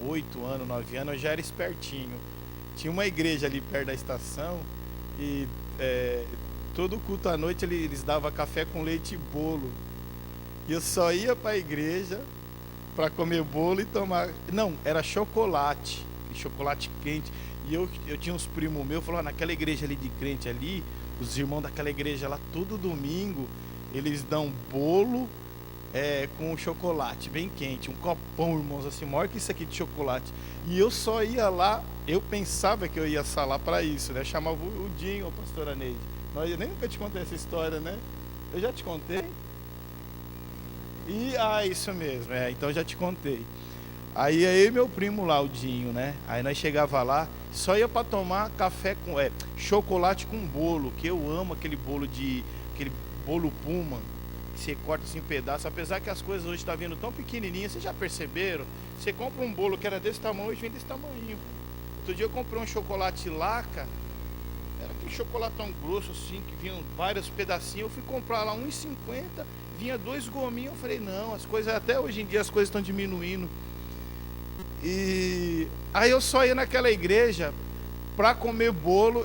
8 anos, 9 anos, eu já era espertinho. Tinha uma igreja ali perto da estação e todo culto à noite eles davam café com leite e bolo. E eu só ia para a igreja para comer bolo e tomar. Não, era chocolate, chocolate quente. E eu tinha uns primos meus, falaram, naquela igreja ali de crente ali, os irmãos daquela igreja lá, todo domingo, eles dão bolo com chocolate bem quente, um copão, irmãos, assim, maior que isso aqui de chocolate. E eu só ia lá, eu pensava que eu ia só lá para isso, né? Chamava o Dinho, o pastor Neide. Eu nem nunca te contei essa história, né? Eu já te contei? Isso mesmo, então já te contei. Aí eu e meu primo lá, o Dinho, né? Aí nós chegava lá, só ia para tomar café com chocolate com bolo, que eu amo aquele bolo Puma, que você corta assim em pedaços, apesar que as coisas hoje estão vindo tão pequenininhas, vocês já perceberam? Você compra um bolo que era desse tamanho, hoje vem desse tamanho. Outro dia eu comprei um chocolate Laca, era aquele chocolatão grosso assim, que vinham vários pedacinhos, eu fui comprar lá R$1,50, vinha 2 gominhos, eu falei, não, as coisas, até hoje em dia as coisas estão diminuindo. E aí eu só ia naquela igreja para comer bolo,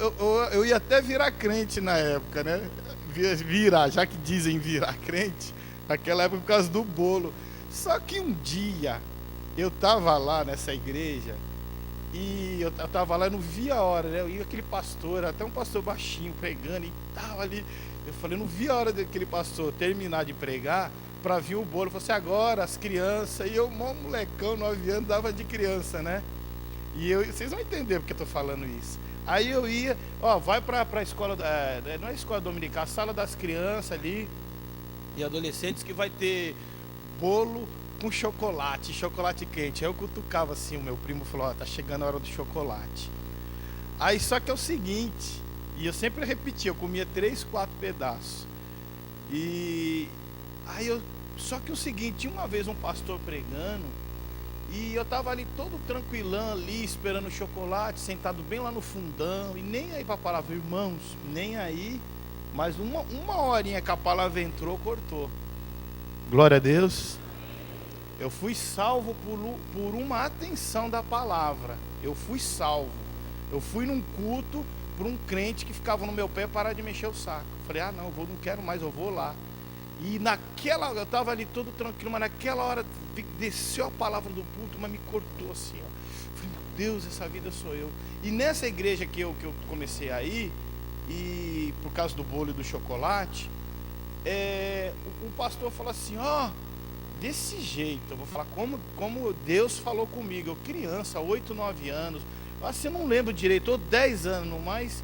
eu ia até virar crente na época, né? Virar, já que dizem virar crente, naquela época por causa do bolo. Só que um dia eu tava lá nessa igreja e eu tava lá, eu não via a hora, né? Eu ia aquele pastor, até um pastor baixinho pregando e tava ali. Eu falei, eu não vi a hora daquele pastor terminar de pregar para vir o bolo. Eu falei assim, agora as crianças, e eu, molecão, 9 anos, dava de criança, né? E vocês vão entender porque eu tô falando isso. Aí eu ia, vai pra escola, não é escola dominical, a sala das crianças ali e adolescentes, que vai ter bolo com chocolate quente. Aí eu cutucava assim, o meu primo falou, tá chegando a hora do chocolate. Aí só que é o seguinte, e eu sempre repetia, eu comia 3, 4 pedaços. E aí só que o seguinte, uma vez um pastor pregando, e eu tava ali todo tranquilão ali, esperando o chocolate, sentado bem lá no fundão, e nem aí pra palavra, irmãos, nem aí, mas uma horinha que a palavra entrou, cortou. Glória a Deus. Eu fui salvo por uma atenção da palavra. Eu fui salvo. Eu fui num culto por um crente que ficava no meu pé parar de mexer o saco. Falei, não quero mais, eu vou lá. E eu estava ali todo tranquilo, mas naquela hora desceu a palavra do culto, mas me cortou assim, Falei, meu Deus, essa vida sou eu. E nessa igreja que eu comecei a ir, e por causa do bolo e do chocolate, o pastor falou assim, desse jeito, eu vou falar como Deus falou comigo, eu criança, 8, 9 anos, assim, eu não lembro direito, ou 10 anos, no mais,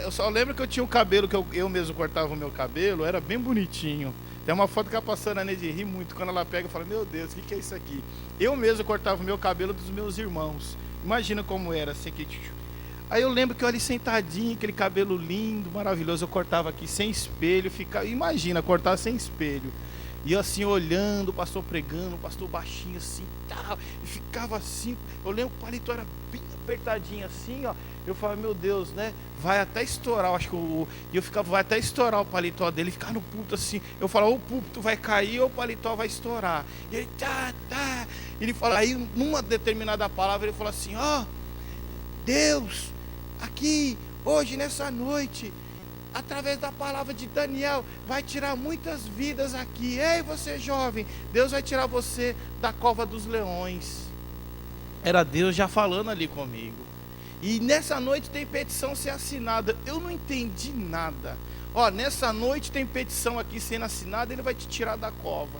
eu só lembro que eu tinha um cabelo, que eu mesmo cortava o meu cabelo, era bem bonitinho. Tem uma foto que a pastora Neide ri muito, quando ela pega e fala, meu Deus, o que é isso aqui? Eu mesmo cortava o meu cabelo dos meus irmãos, imagina como era, assim, Aí eu lembro que eu ali sentadinho, aquele cabelo lindo, maravilhoso, eu cortava aqui sem espelho, imagina, cortar sem espelho. E eu assim, olhando, o pastor pregando, o pastor baixinho assim, tal, e ficava assim, eu lembro que o paletó era bem apertadinho assim, eu falava, meu Deus, né, vai até estourar, eu acho que vai até estourar o paletó dele, ficava no púlpito assim, eu falava, ou o púlpito vai cair ou o paletó vai estourar. E ele, ele fala, aí numa determinada palavra ele falou assim, Deus, aqui, hoje, nessa noite, através da palavra de Daniel, vai tirar muitas vidas aqui. Ei, você jovem, Deus vai tirar você da cova dos leões. Era Deus já falando ali comigo. E nessa noite tem petição ser assinada. Eu não entendi nada. Nessa noite tem petição aqui sendo assinada, ele vai te tirar da cova.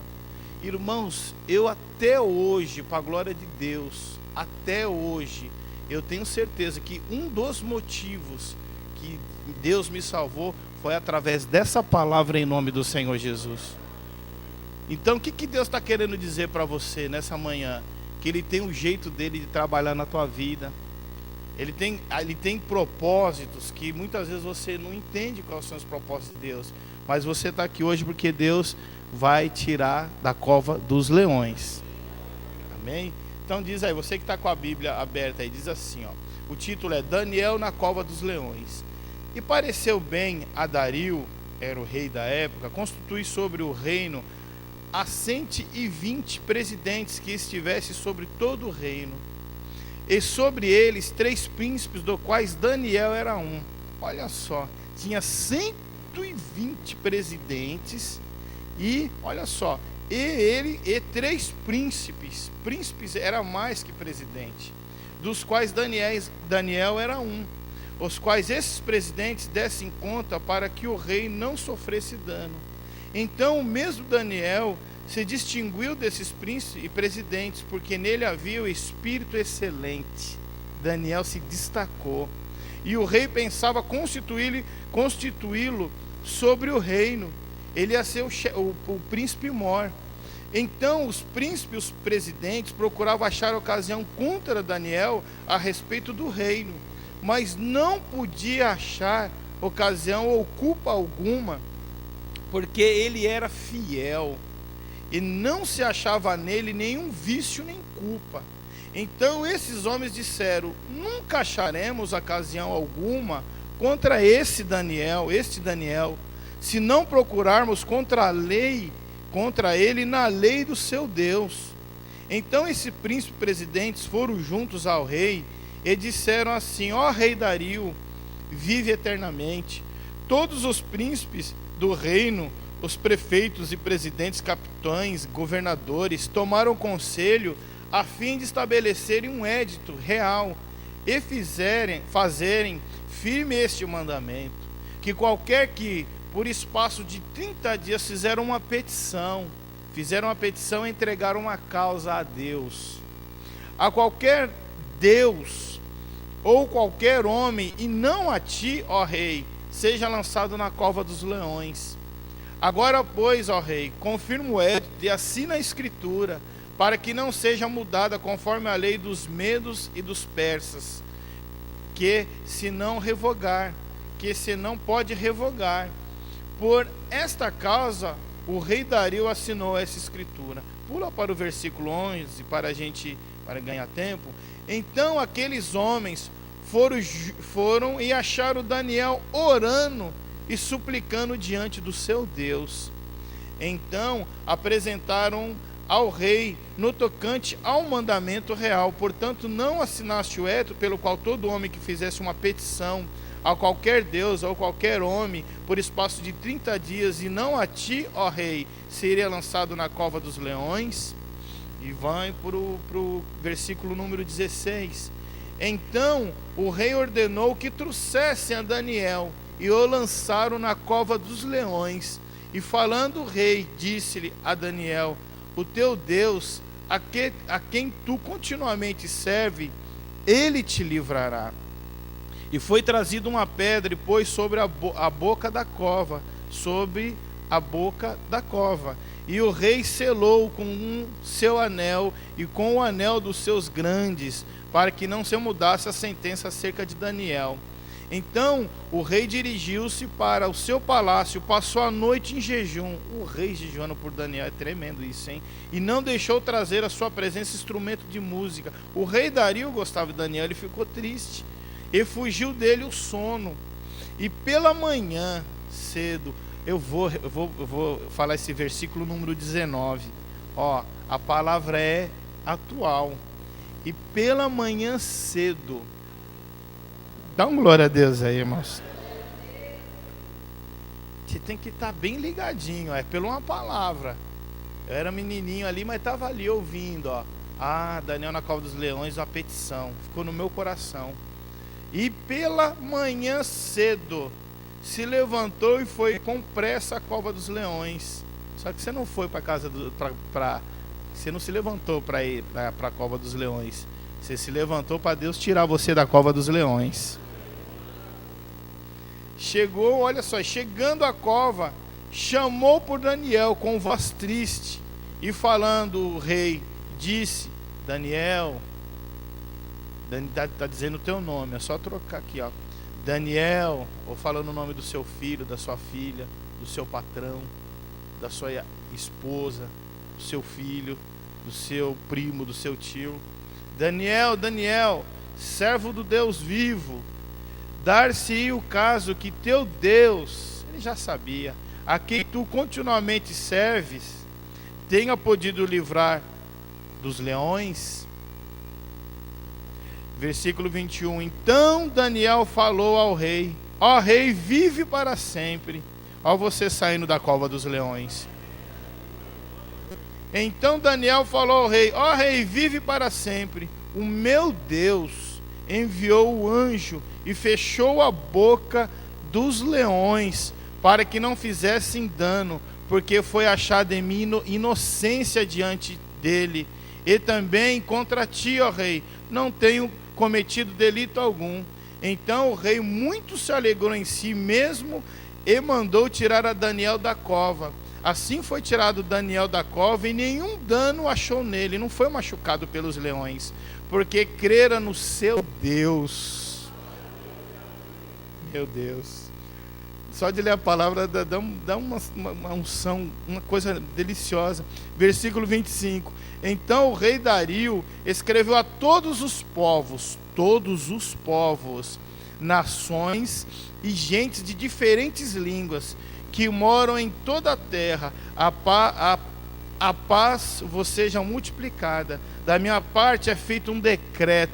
Irmãos, eu até hoje, para a glória de Deus, até hoje, eu tenho certeza que um dos motivos que Deus me salvou foi através dessa palavra em nome do Senhor Jesus. Então o que Deus está querendo dizer para você nessa manhã? Que Ele tem um jeito dele de trabalhar na tua vida. Ele tem propósitos que muitas vezes você não entende quais são os propósitos de Deus. Mas você está aqui hoje porque Deus vai tirar da cova dos leões. Amém? Então diz aí, você que está com a Bíblia aberta aí, diz assim, o título é Daniel na cova dos leões. E pareceu bem a Dario, era o rei da época, constituir sobre o reino a 120 presidentes que estivessem sobre todo o reino, e sobre eles 3 príncipes, dos quais Daniel era um. Olha só, tinha 120 presidentes, e olha só, e 3 príncipes. Príncipes era mais que presidente, dos quais Daniel era um, os quais esses presidentes dessem conta para que o rei não sofresse dano. Então o mesmo Daniel se distinguiu desses príncipes e presidentes, porque nele havia o espírito excelente. Daniel se destacou, e o rei pensava constituí-lo sobre o reino. Ele ia ser o príncipe mor. Então os príncipes, os presidentes, procuravam achar ocasião contra Daniel a respeito do reino, mas não podia achar ocasião ou culpa alguma, porque ele era fiel, e não se achava nele nenhum vício nem culpa. Então esses homens disseram: nunca acharemos ocasião alguma contra este Daniel, se não procurarmos contra ele na lei do seu Deus. Então esses príncipes presidentes foram juntos ao rei e disseram assim: ó rei Dario, vive eternamente. Todos os príncipes do reino, os prefeitos e presidentes, capitães, governadores, tomaram conselho a fim de estabelecerem um edito real e fazerem firme este mandamento, que qualquer que, por espaço de 30 dias, fizeram uma petição e entregaram uma causa a Deus, a qualquer Deus ou qualquer homem, e não a ti, ó rei, seja lançado na cova dos leões. Agora, pois, ó rei, confirma o edito e assina a escritura, para que não seja mudada conforme a lei dos medos e dos persas, que se não pode revogar. Por esta causa, o rei Dario assinou essa escritura. Pula para o versículo 11, para ganhar tempo. Então aqueles homens foram e acharam Daniel orando e suplicando diante do seu Deus. Então apresentaram ao rei no tocante ao mandamento real. Portanto, não assinaste o edito pelo qual todo homem que fizesse uma petição a qualquer Deus ou qualquer homem por espaço de 30 dias, e não a ti, ó rei, seria lançado na cova dos leões. E vai para o versículo número 16. Então o rei ordenou que trouxessem a Daniel, e o lançaram na cova dos leões. E falando o rei, disse-lhe a Daniel: o teu Deus, a quem tu continuamente serve, ele te livrará. E foi trazida uma pedra e pôs sobre a boca da cova, E o rei selou com seu anel e com o anel dos seus grandes, para que não se mudasse a sentença acerca de Daniel. Então o rei dirigiu-se para o seu palácio, passou a noite em jejum. O rei jejuando por Daniel, é tremendo isso, hein? E não deixou trazer à sua presença instrumento de música. O rei Dario gostava de Daniel, ele ficou triste, e fugiu dele o sono. E pela manhã cedo, eu vou falar esse versículo número 19. Ó, a palavra é atual. E pela manhã cedo, dá um glória a Deus aí, irmãos. Você tem que estar bem ligadinho, é pela uma palavra. Eu era menininho ali, mas estava ali ouvindo, ó. Ah, Daniel na cova dos leões, uma petição. Ficou no meu coração. E pela manhã cedo se levantou e foi com pressa à cova dos leões. Só que você não foi para casa você não se levantou para ir para a cova dos leões. Você se levantou para Deus tirar você da cova dos leões. Chegou, olha só, chegando à cova, chamou por Daniel com voz triste, e falando o rei, disse: Daniel, está dizendo o teu nome, é só trocar aqui, ó. Daniel, ou falando o nome do seu filho, da sua filha, do seu patrão, da sua esposa, do seu filho, do seu primo, do seu tio. Daniel, Daniel, servo do Deus vivo, dar-se-ia o caso que teu Deus, ele já sabia, a quem tu continuamente serves, tenha podido livrar dos leões? Versículo 21. Então Daniel falou ao rei: ó rei, vive para sempre. Ó você saindo da cova dos leões. Então Daniel falou ao rei: ó rei, vive para sempre. O meu Deus enviou o anjo e fechou a boca dos leões, para que não fizessem dano, porque foi achada em mim inocência diante dele. E também contra ti, ó rei, não tenho cometido delito algum. Então o rei muito se alegrou em si mesmo e mandou tirar a Daniel da cova. Assim foi tirado Daniel da cova, e nenhum dano achou nele, não foi machucado pelos leões, porque crera no seu Deus. Meu Deus. Só de ler a palavra dá uma unção, uma coisa deliciosa. Versículo 25. Então o rei Dario escreveu a todos os povos, nações e gentes de diferentes línguas, que moram em toda a terra, a paz vos seja multiplicada. Da minha parte é feito um decreto,